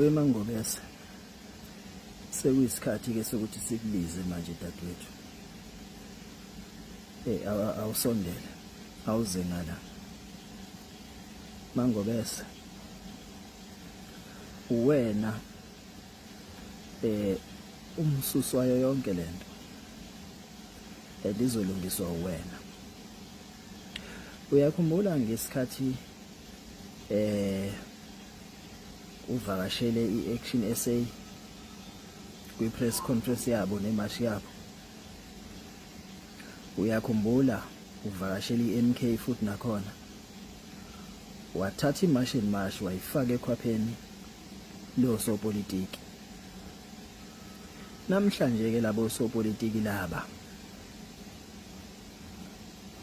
Wemangobese sekuyisikhathi ke sokuthi sikubize manje dadewethu. Awusondele awuze ngala Mangobese, uwena umsusi wayo yonke lento elizolungiswa uwena. Uyakhumbula ngesikhathi uvakashele iAction SA kwi-press conference yabo nemashi yabo? Uyakhumbula uvakashele iMK futhi nakhona wathatha imashi nemashi wayifaka ekhwapheni lo sopolitiki. Namhlanje ke labo sopolitiki laba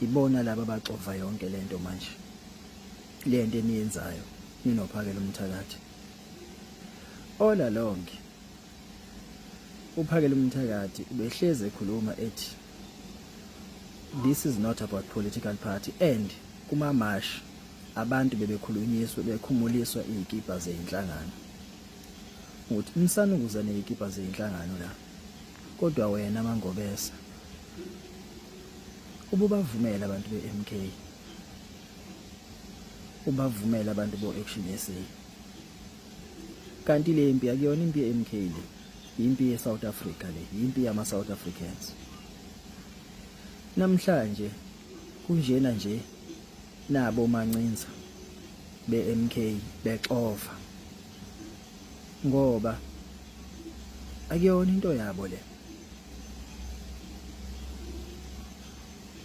ibona laba baxova yonke lento manje. Lento eniyenzayo ninophakela umthakathi. All along uphakela umthakathi ubehleze ekhuluma ethi this is not about political party, and kuma mash abantu bebekhulunyiswa bekhumuliswa izikipa zeinhlangano ukuthi umsanukuza nezikipa zeinhlangano la, kodwa wena Mangobese ububavumela abantu beMK, ubavumela abantu boAction SA. Kanti le impi akuyona impi yeMK le, impi yeSouth Africa le, impi yama-South Africans. Namhlanje kunjena nje nabo mancinza beMK bexova ngoba akuyona into yabo le.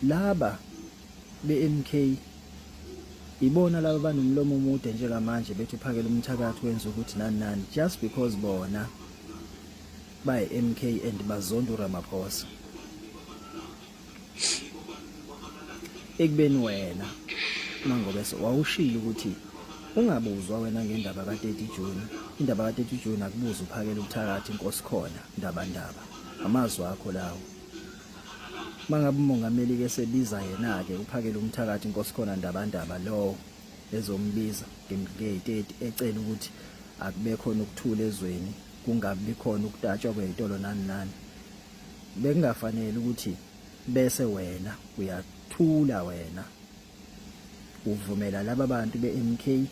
Laba beMK ibona laba banomlomo omude njengamanje bethi uphakela umthakathi wenza ukuthi nani nani just because bona baye MK and bazonda uRamaphosa. Ekubeni wena Mangobese wawushilo ukuthi ungabuzwa wena ngendaba ka-30 June. Indaba ka-30 June akubuza uphakela umthakathi inkosi khona ndaba amazwi akho lawo. Mangabe umongameli ke sebiza yena ke uphakela umthakathi inkosi khona ndaba lo ezombiza nge-30 ecela ukuthi akube khona ukuthula ezweni, kungabi khona ukudatshwa kwezitolo nani nani. Bekungafanele ukuthi bese wena uyathula, wena uvumela laba bantu beMK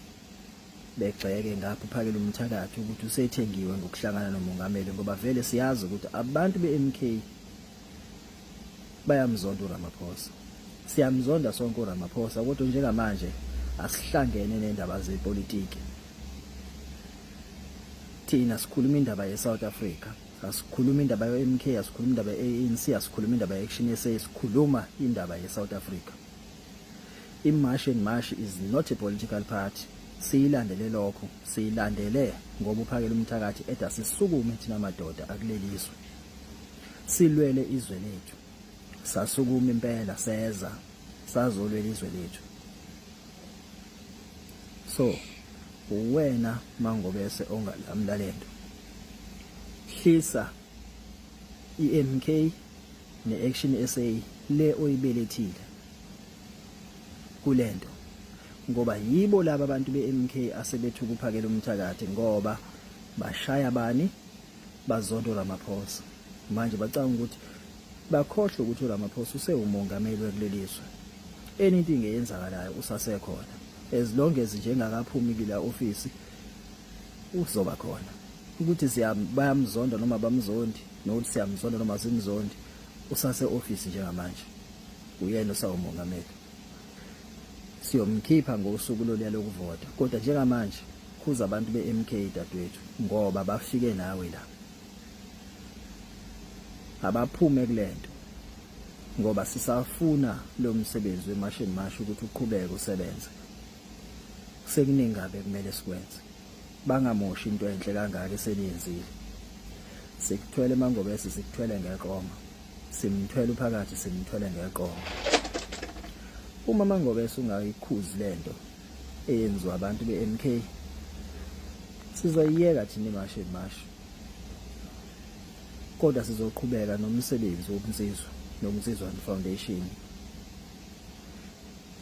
begxeke ngapha uphakela umthakathi ukuthi usethengiwe ngokuhlangana nomongameli, ngoba vele siyazi ukuthi abantu beMK bayamzonda uRamaphosa. Siyamzonda sonke uRamaphosa, kodwa njengamanje asihlangene nendaba zepolitiki. Thina sikhuluma indaba yeSouth Africa, asikhuluma indaba yeMK, asikhuluma indaba yeANC, asikhuluma indaba yeAction SA, sikhuluma indaba yeSouth Africa. Imarch and March is not a political party. Siyilandele lokho, siyilandele ngoba uphakela umthakathi ethi asisukume thina madoda akuleliswe. Silwele izwe lethu. Sasukuma impela seza sazolwela izwe lethu. So uwena Mangobese ongalamla lento, hlisa iMK neAction SA le oyibelethile kulento, ngoba yibo laba abantu beMK asebethu ukuphakela umthakathi ngoba bashaya bani, bazonda uRamaphosa. Manje bacanga ukuthi bakhohlwe ukuthi uRamaphosa usewumongameli wekuleliswa. Anything eyenzakalayo usasekhona, as long as njengakaphumi kula office uzoba khona. Ukuthi bayamzonda noma bamzondi, nokuthi siyamzonda noma simzondi, usase office njengamanje, uyena osawumongameli. Siyomkhipha ngosuku loluya lokuvota, kodwa njengamanje kuza abantu beMK dadewethu ngoba bafike nawe la. Abaphume kulento ngoba sisafuna lo msebenzi wemarch and march ukuthi uqhubeke usebenze. Sekuningi ngabe kumele sikwenze, bangamoshi into enhle kangaka eseniyenzile. Sikuthwele Mangobese, sikuthwele ngeqoma, simthwele phakathi, simthwele ngeqoma. Uma Mangobese ungayikhuzi lento eyenziwa abantu beMK, sizoyiyeka thina imarch and march, kodwa sizoqhubeka nomsebenzi wobunsizwa noMsizwane Foundation.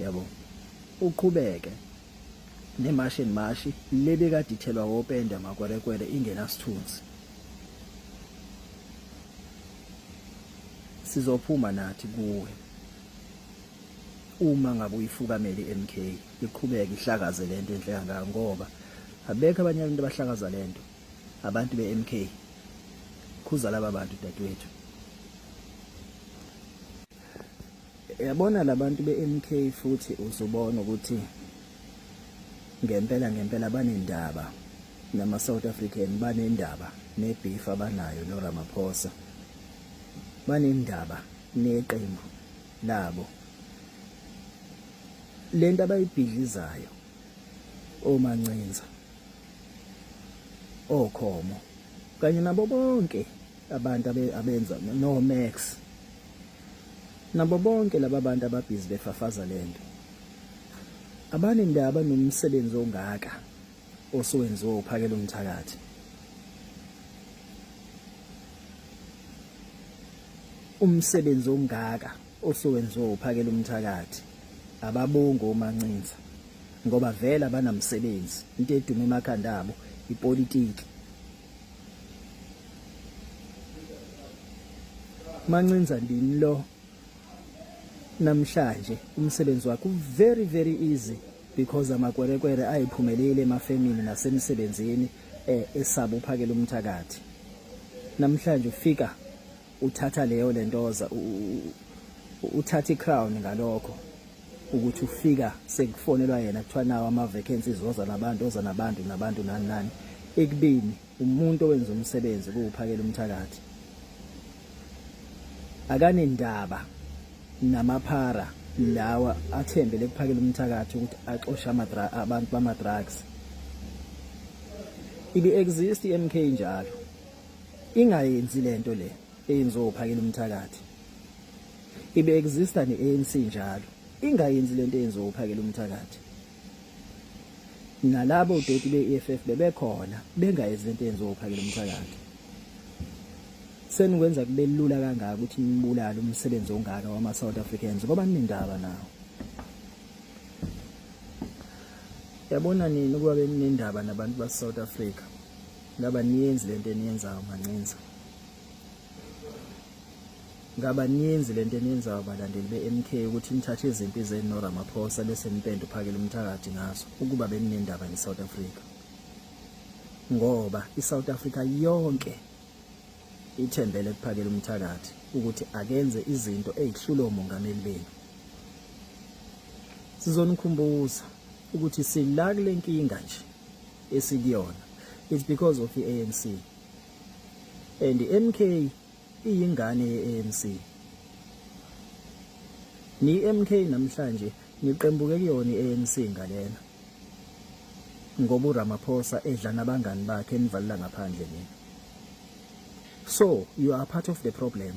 Yabo, uqhubeke nemashi mashi lebekade ithelwa openda makwerekwere ingenasithunzi. Sizophuma nathi kuwe uma ngabe uyifukamela iMK iqhubeka ihlakaze lento enhle kangaka, ngoba abekho abanye abantu abahlakaza lento, abantu beMK. Khuza laba bantu dadewethu. Yabona labantu beMK futhi uzobona ukuthi ngempela banendaba nama South African, banendaba nebeef abanayo no Ramaphosa, banendaba neqembu labo. Lento abayibhidlizayo oMancinza, oKhomo kanye nabo bonke abantu abenza no Max, nabo bonke laba bantu ababhizi befafaza lento, abanendaba nomsebenzi ongaka osowenziwa uphakela umthakathi. Umsebenzi ongaka osowenziwa uphakela umthakathi ababonga oMancinza, ngoba vele abanamsebenzi. Into edume emakhanda abo ipolitiki. Mancinza ndini lo namhlanje umsebenzi wakhe very easy because amakwerekwere ayiphumelele emafemini nasemsebenzini esaba uphakela umthakathi. Namhlanje ufika uthatha leyo lentoza uthatha iCrown ngalokho ukuthi ufika sekufonelwa yena kuthiwa nawo ama-vacancies oza nabantu nani ekubini umuntu owenza umsebenzi kuwuphakela umthakathi. Akanendaba namaphara lawa athembele kuphakela umthakathi ukuthi axosha abantu bama-drugs. Ibi-exist iMK njalo, ingayenzi lento le eyenziwa uphakela umthakathi. Ibi-exista ne-ANC njalo, ingayenzi lento eyenziwa uphakela umthakathi. Nalabo odoti be-EFF bebekhona bengayenzi lento eyenziwa uphakela umthakathi. Senikwenza kube lula kangaka ukuthi nibulale umsebenzi ongaka wama-South Africans ngoba ninendaba nawo. Yabona nini ukuba benindaba nabantu base-South Africa ngaba niyenzi lento eniyenzayo Mancinza, ngaba niyenzi lento eniyenzayo abalandeli be-MK ukuthi nithathe izimpi zenu noRamaphosa bese nipende uphakela umthakathi ngazo ukuba beninendaba ne-South Africa, ngoba i-South Africa yonke ithembele kuphakela umthakathi ukuthi akenze izinto ezihlula omongameli benu. Sizonikhumbuza ukuthi sila kule nkinga nje esikuyona, it's because of i-ANC, and i-MK iyingane ye-ANC. Ni-MK namhlanje niqembuke kuyona i-ANC ngalena ngoba uRamaphosa edla nabangani bakhe enivalela ngaphandle nini. So you are part of the problem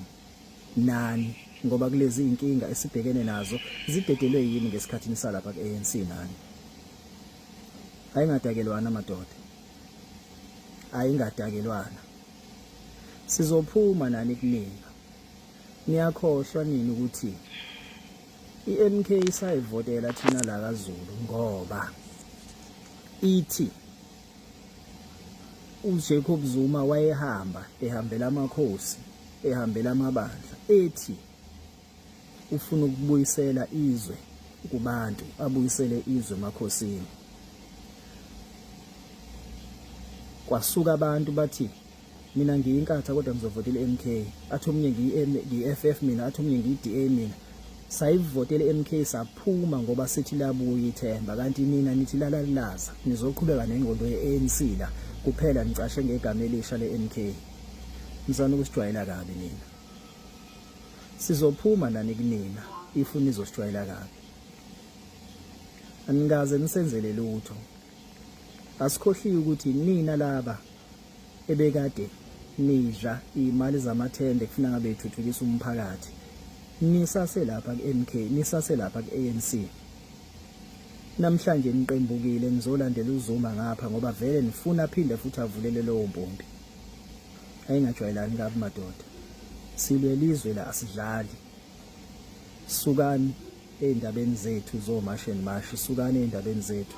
nani, ngoba kulezi inkinga esibhekene nazo zidedelwe yini ngesikhathini salapha ku-ANC nani. Ayingadakelwana madoda, ayingadakelwana. Sizophuma nani kuningi. Niyakhohlwa nini ukuthi iMK isayivotela thina la kaZulu ngoba ithi uJacob Zuma wayehamba ehambela amakhosi, ehambela amabandla, ethi ufuna ukubuyisela izwe kubantu, abuyisele izwe emakhosini. Kwasuka abantu bathi mina ngiyinkatha kodwa ngizovotela iMK, athi omunye ngiyi-FF mina, athi omunye ngiyi-DA mina. Sayivotela iMK saphuma ngoba sithi labuya ithemba, kanti nina nithi lalalaza nizoqhubeka nengqondo ye-ANC la kuphela nicashe ngegama elisha le-MK. Nizana ukusijwayela kabi nina. Sizophuma nani kunina ifuna izosijwayela kabi. Anikaze nisenzele lutho. Asikhohliwe ukuthi nina laba ebekade nidla imali zamathende kufuna ngabe ithuthukisa umphakathi, nisase lapha ku-MK, nisase lapha ku-ANC. Namhlanje niqembukile nizolandela uZuma ngapha ngoba vele nifuna phinde futhi avulele lowo mpompi. Ayingajwayelani kabi madoda. Silwelizwe la asidlali. Sukani endabeni zethu zomashi and mashi, sukani endabeni zethu.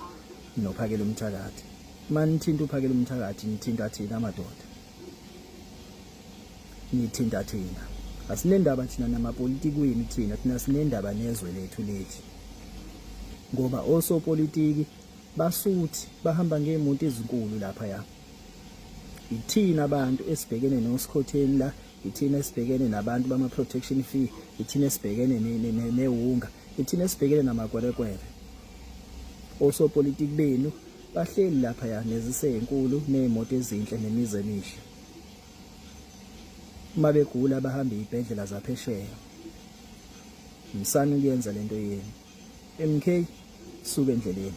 nophakela umthakathi. Manithinta uphakela umthakathi nithinta thina amadoda. Nithinta thina. Asinendaba thina namapolitikweni thina sinendaba nezwe lethu lethi. Ngoba osopolitiki basuthi bahamba ngeemoto ezinkulu lapha ya. Ithina abantu esibhekene noSikhotheni la, ithina esibhekene nabantu bama protection fee, ithina esibhekene newunga, ithina esibhekene namakwerekwere. Osopolitiki benu bahleli lapha ya nezisenkulu neemoto ezinhle nemize emihle. Uma begula bahamba izibhedlela zaphesheya. Msana ukuyenza lento yenu. MK suka endleleni.